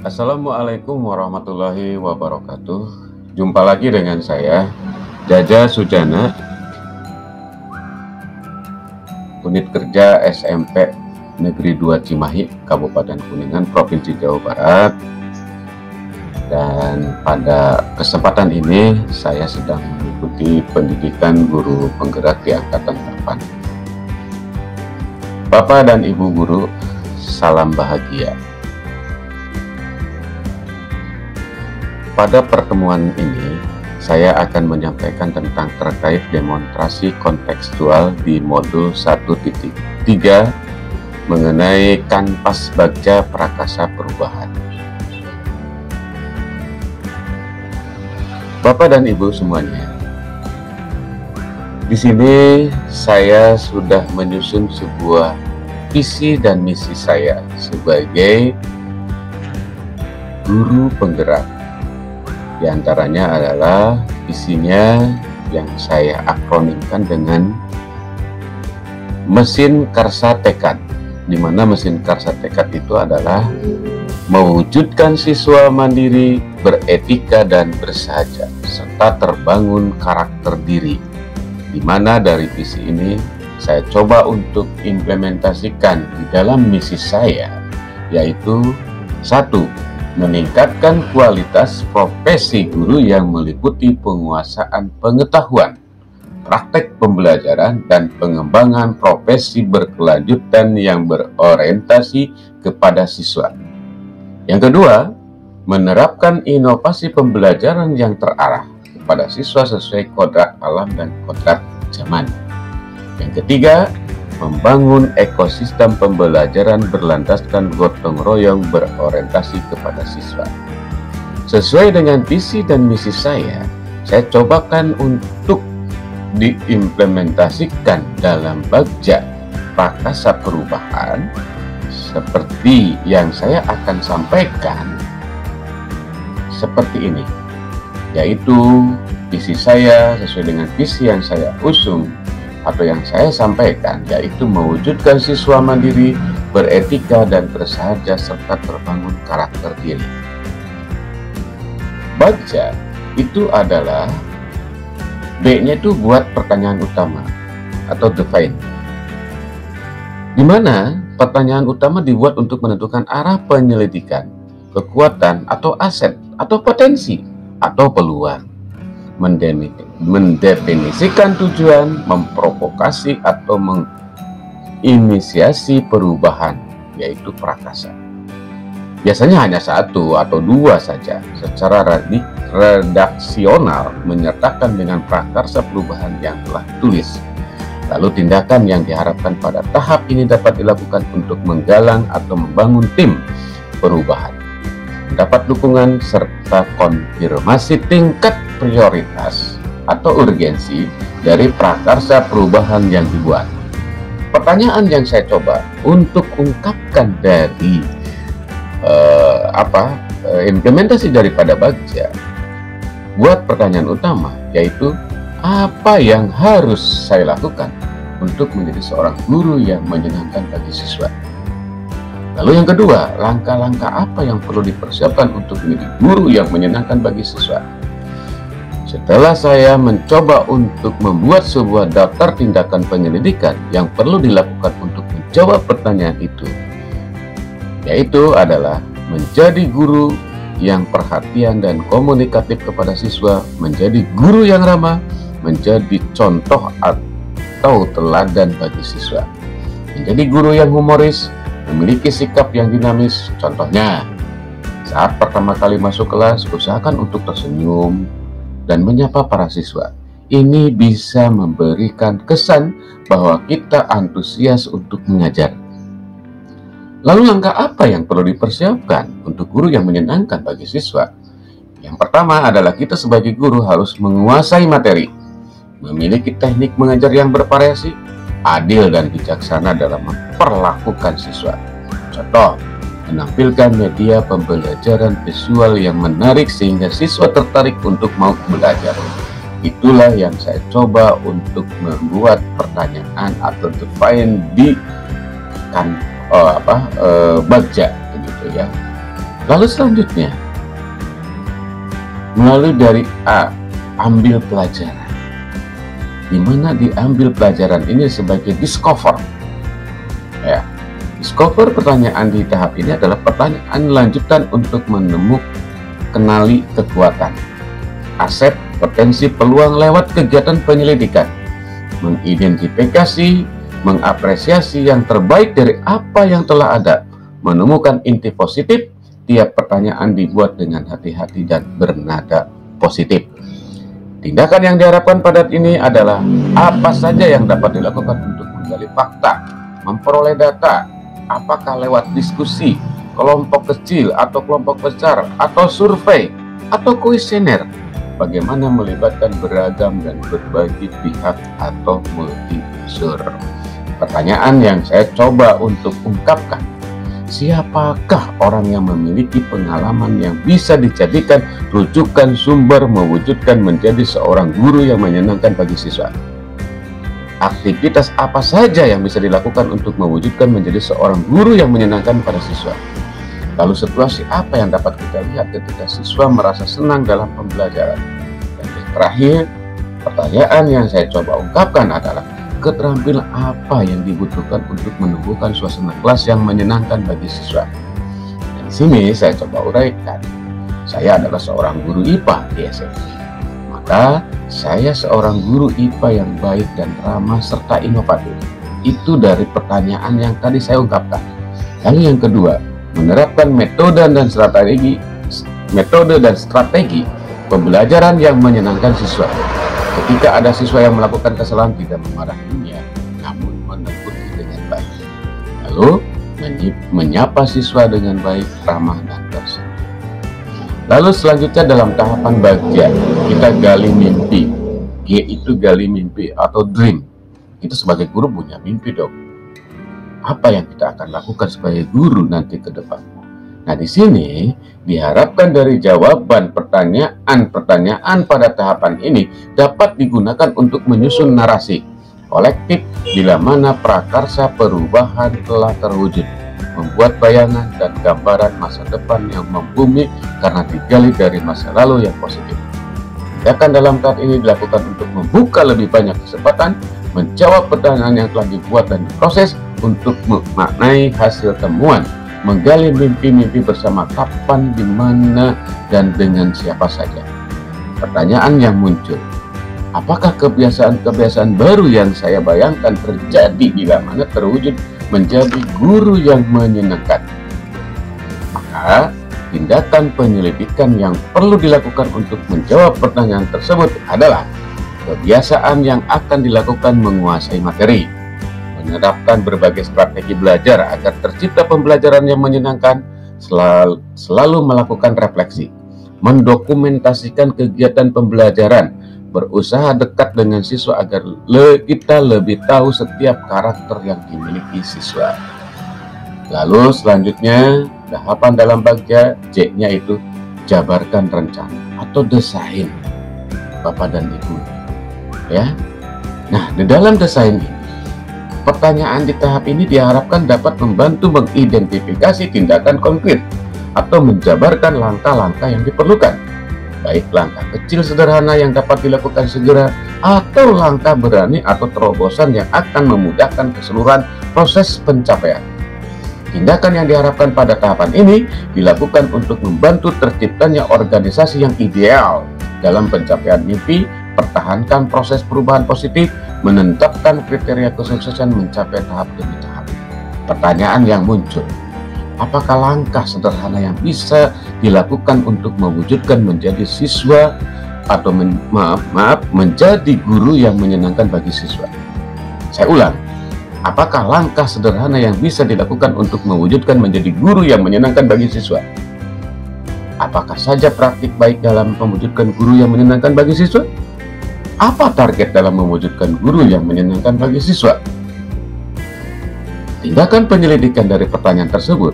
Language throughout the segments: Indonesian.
Assalamualaikum warahmatullahi wabarakatuh. Jumpa lagi dengan saya, Jaja Sujana, Unit Kerja SMP Negeri 2 Cimahi, Kabupaten Kuningan, Provinsi Jawa Barat. Dan pada kesempatan ini saya sedang mengikuti pendidikan guru penggerak di angkatan 8. Bapak dan Ibu guru, salam bahagia. Pada pertemuan ini, saya akan menyampaikan tentang terkait demonstrasi kontekstual di modul 1.3 mengenai kanvas baja prakasa perubahan. Bapak dan Ibu semuanya, di sini saya sudah menyusun sebuah visi dan misi saya sebagai guru penggerak. Di antaranya adalah visinya yang saya akronimkan dengan mesin karsa tekad, di mana mesin karsa tekad itu adalah mewujudkan siswa mandiri, beretika dan bersahaja, serta terbangun karakter diri. Di mana dari visi ini saya coba untuk implementasikan di dalam misi saya, yaitu 1. Meningkatkan kualitas profesi guru yang meliputi penguasaan pengetahuan, praktek pembelajaran, dan pengembangan profesi berkelanjutan yang berorientasi kepada siswa. Yang kedua, menerapkan inovasi pembelajaran yang terarah kepada siswa sesuai kodrat alam dan kodrat zaman. Yang ketiga, membangun ekosistem pembelajaran berlandaskan gotong royong berorientasi kepada siswa. Sesuai dengan visi dan misi saya cobakan untuk diimplementasikan dalam bagja prakasa perubahan seperti yang saya akan sampaikan seperti ini, yaitu visi saya sesuai dengan visi yang saya usung atau yang saya sampaikan, yaitu mewujudkan siswa mandiri, beretika dan bersahaja serta terbangun karakter diri. Baca itu adalah B-nya itu buat pertanyaan utama atau define, di mana pertanyaan utama dibuat untuk menentukan arah penyelidikan, kekuatan atau aset atau potensi atau peluang, mendefinisikan tujuan, memprovokasi atau menginisiasi perubahan, yaitu prakasa. Biasanya hanya 1 atau 2 saja secara redaksional menyertakan dengan prakarsa perubahan yang telah tulis. Lalu tindakan yang diharapkan pada tahap ini dapat dilakukan untuk menggalang atau membangun tim perubahan, mendapat dukungan serta konfirmasi tingkat prioritas atau urgensi dari prakarsa perubahan yang dibuat. Pertanyaan yang saya coba untuk ungkapkan dari implementasi daripada bagja buat pertanyaan utama, yaitu apa yang harus saya lakukan untuk menjadi seorang guru yang menyenangkan bagi siswa. Lalu yang kedua, langkah-langkah apa yang perlu dipersiapkan untuk menjadi guru yang menyenangkan bagi siswa. Setelah saya mencoba untuk membuat sebuah daftar tindakan penyelidikan yang perlu dilakukan untuk menjawab pertanyaan itu, yaitu adalah menjadi guru yang perhatian dan komunikatif kepada siswa, menjadi guru yang ramah, menjadi contoh atau teladan bagi siswa, menjadi guru yang humoris, memiliki sikap yang dinamis. Contohnya, saat pertama kali masuk kelas, usahakan untuk tersenyum dan menyapa para siswa. Ini bisa memberikan kesan bahwa kita antusias untuk mengajar. Lalu langkah apa yang perlu dipersiapkan untuk guru yang menyenangkan bagi siswa? Yang pertama adalah kita sebagai guru harus menguasai materi, memiliki teknik mengajar yang bervariasi, adil dan bijaksana dalam memperlakukan siswa. Contoh, menampilkan media pembelajaran visual yang menarik sehingga siswa tertarik untuk mau belajar. Itulah yang saya coba untuk membuat pertanyaan atau define di bagja, begitu ya. Lalu selanjutnya, melalui dari A, ambil pelajaran. Di mana diambil pelajaran ini sebagai discover. Ya, discover pertanyaan di tahap ini adalah pertanyaan lanjutan untuk menemukan, kenali kekuatan, aset, potensi, peluang lewat kegiatan penyelidikan, mengidentifikasi, mengapresiasi yang terbaik dari apa yang telah ada, menemukan inti positif. Tiap pertanyaan dibuat dengan hati-hati dan bernada positif. Tindakan yang diharapkan pada ini adalah apa saja yang dapat dilakukan untuk menggali fakta, memperoleh data, apakah lewat diskusi, kelompok kecil atau kelompok besar, atau survei, atau kuesioner, bagaimana melibatkan beragam dan berbagai pihak atau multi-unsur. Pertanyaan yang saya coba untuk ungkapkan, siapakah orang yang memiliki pengalaman yang bisa dijadikan rujukan sumber mewujudkan menjadi seorang guru yang menyenangkan bagi siswa? Aktivitas apa saja yang bisa dilakukan untuk mewujudkan menjadi seorang guru yang menyenangkan pada siswa? Lalu situasi apa yang dapat kita lihat ketika siswa merasa senang dalam pembelajaran? Dan yang terakhir, pertanyaan yang saya coba ungkapkan adalah keterampilan apa yang dibutuhkan untuk menumbuhkan suasana kelas yang menyenangkan bagi siswa. Dan di sini saya coba uraikan, saya adalah seorang guru IPA di SMP. Maka saya seorang guru IPA yang baik dan ramah serta inovatif. Itu dari pertanyaan yang tadi saya ungkapkan. Lalu yang kedua, menerapkan metode dan strategi pembelajaran yang menyenangkan siswa. Ketika ada siswa yang melakukan kesalahan, tidak memarahinya, namun menegur dengan baik. Lalu menyapa siswa dengan baik, ramah, dan tersenyum. Lalu selanjutnya dalam tahapan bagian, kita gali mimpi. G itu gali mimpi atau dream. Itu sebagai guru punya mimpi dong. Apa yang kita akan lakukan sebagai guru nanti ke depan? Nah, di sini diharapkan dari jawaban pertanyaan pada tahapan ini dapat digunakan untuk menyusun narasi kolektif bila mana prakarsa perubahan telah terwujud, membuat bayangan dan gambaran masa depan yang membumi karena digali dari masa lalu yang positif. Tindakan dalam tahap ini dilakukan untuk membuka lebih banyak kesempatan, menjawab pertanyaan yang telah dibuat dan diproses untuk memaknai hasil temuan, menggali mimpi-mimpi bersama kapan, di mana, dan dengan siapa saja. Pertanyaan yang muncul, apakah kebiasaan-kebiasaan baru yang saya bayangkan terjadi bila mana terwujud menjadi guru yang menyenangkan? Maka, tindakan penyelidikan yang perlu dilakukan untuk menjawab pertanyaan tersebut adalah kebiasaan yang akan dilakukan menguasai materi, menerapkan berbagai strategi belajar agar tercipta pembelajaran yang menyenangkan, selalu melakukan refleksi, mendokumentasikan kegiatan pembelajaran, berusaha dekat dengan siswa agar kita lebih tahu setiap karakter yang dimiliki siswa. Lalu selanjutnya, tahapan dalam bagian J-nya itu jabarkan rencana atau desain Bapak dan Ibu. Ya. Nah, di dalam desain ini, pertanyaan di tahap ini diharapkan dapat membantu mengidentifikasi tindakan konkret atau menjabarkan langkah-langkah yang diperlukan, baik langkah kecil sederhana yang dapat dilakukan segera atau langkah berani atau terobosan yang akan memudahkan keseluruhan proses pencapaian. Tindakan yang diharapkan pada tahapan ini dilakukan untuk membantu terciptanya organisasi yang ideal dalam pencapaian mimpi, pertahankan proses perubahan positif, menetapkan kriteria kesuksesan mencapai tahap demi tahap. Pertanyaan yang muncul, apakah langkah sederhana yang bisa dilakukan untuk mewujudkan menjadi siswa atau menjadi guru yang menyenangkan bagi siswa? Saya ulang, apakah langkah sederhana yang bisa dilakukan untuk mewujudkan menjadi guru yang menyenangkan bagi siswa? Apakah saja praktik baik dalam mewujudkan guru yang menyenangkan bagi siswa? Apa target dalam mewujudkan guru yang menyenangkan bagi siswa? Tindakan penyelidikan dari pertanyaan tersebut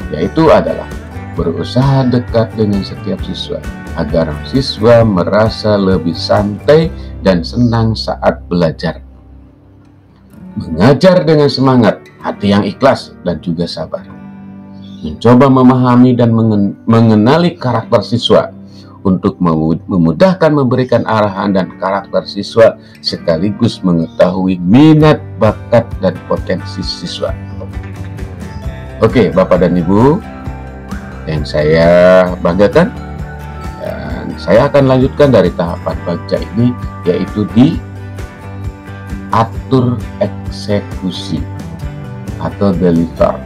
yaitu adalah berusaha dekat dengan setiap siswa agar siswa merasa lebih santai dan senang saat belajar, mengajar dengan semangat, hati yang ikhlas dan juga sabar. mencoba memahami dan mengenali karakter siswa untuk memudahkan memberikan arahan dan karakter siswa sekaligus mengetahui minat, bakat, dan potensi siswa. Oke, Bapak dan Ibu yang saya banggakan, dan saya akan lanjutkan dari tahapan Bagja ini, yaitu di atur eksekusi atau deliver.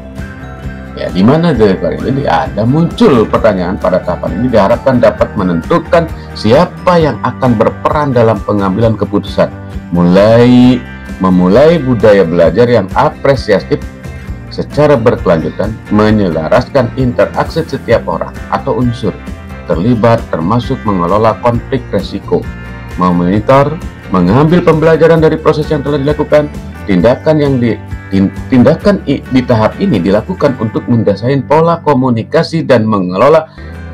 Ya, di mana deliver ini ada muncul pertanyaan pada tahapan ini diharapkan dapat menentukan siapa yang akan berperan dalam pengambilan keputusan, memulai budaya belajar yang apresiatif secara berkelanjutan, menyelaraskan interaksi setiap orang atau unsur terlibat termasuk mengelola konflik resiko, memonitor, mengambil pembelajaran dari proses yang telah dilakukan. Tindakan di tahap ini dilakukan untuk mendasari pola komunikasi dan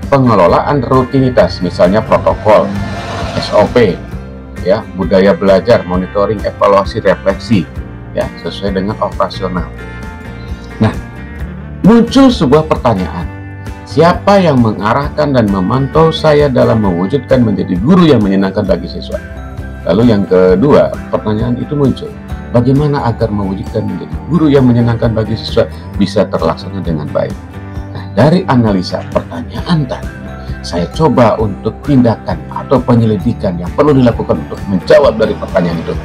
pengelolaan rutinitas, misalnya protokol, SOP, ya, budaya belajar, monitoring, evaluasi, refleksi, ya, sesuai dengan operasional. Nah, muncul sebuah pertanyaan, siapa yang mengarahkan dan memantau saya dalam mewujudkan menjadi guru yang menyenangkan bagi siswa? Lalu yang kedua, pertanyaan itu muncul, bagaimana agar mewujudkan menjadi guru yang menyenangkan bagi siswa bisa terlaksana dengan baik? Nah, dari analisa pertanyaan tadi, saya coba untuk tindakan atau penyelidikan yang perlu dilakukan untuk menjawab dari pertanyaan itu.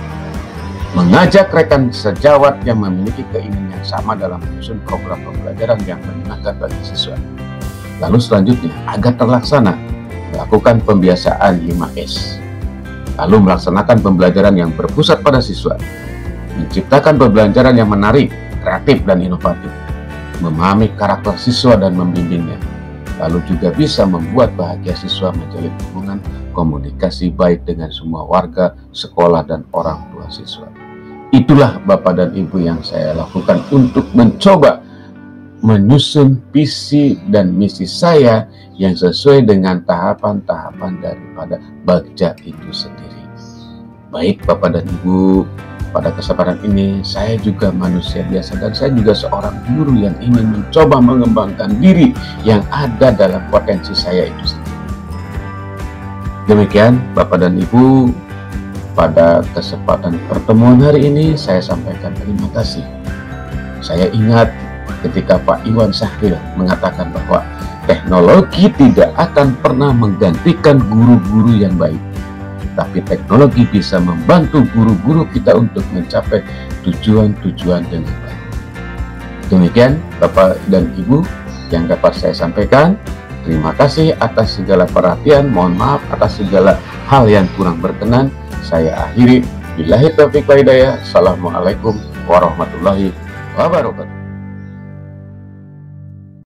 Mengajak rekan sejawat yang memiliki keinginan yang sama dalam menyusun program pembelajaran yang menyenangkan bagi siswa. Lalu selanjutnya, agar terlaksana, melakukan pembiasaan 5S. Lalu melaksanakan pembelajaran yang berpusat pada siswa. Menciptakan pembelajaran yang menarik, kreatif, dan inovatif. Memahami karakter siswa dan membimbingnya. Lalu juga bisa membuat bahagia siswa menjalin hubungan komunikasi baik dengan semua warga, sekolah, dan orang tua siswa. Itulah Bapak dan Ibu yang saya lakukan untuk mencoba menyusun visi dan misi saya yang sesuai dengan tahapan-tahapan daripada Bagja itu sendiri. Baik Bapak dan Ibu, pada kesempatan ini saya juga manusia biasa dan saya juga seorang guru yang ingin mencoba mengembangkan diri yang ada dalam potensi saya itu sendiri. Demikian Bapak dan Ibu, pada kesempatan pertemuan hari ini saya sampaikan terima kasih. Saya ingat ketika Pak Iwan Sahril mengatakan bahwa teknologi tidak akan pernah menggantikan guru-guru yang baik, tapi teknologi bisa membantu guru-guru kita untuk mencapai tujuan-tujuan dengan baik. Demikian Bapak dan Ibu yang dapat saya sampaikan. Terima kasih atas segala perhatian, mohon maaf atas segala hal yang kurang berkenan. Saya akhiri. Billahi taufiq wal hidayah. Assalamualaikum warahmatullahi wabarakatuh.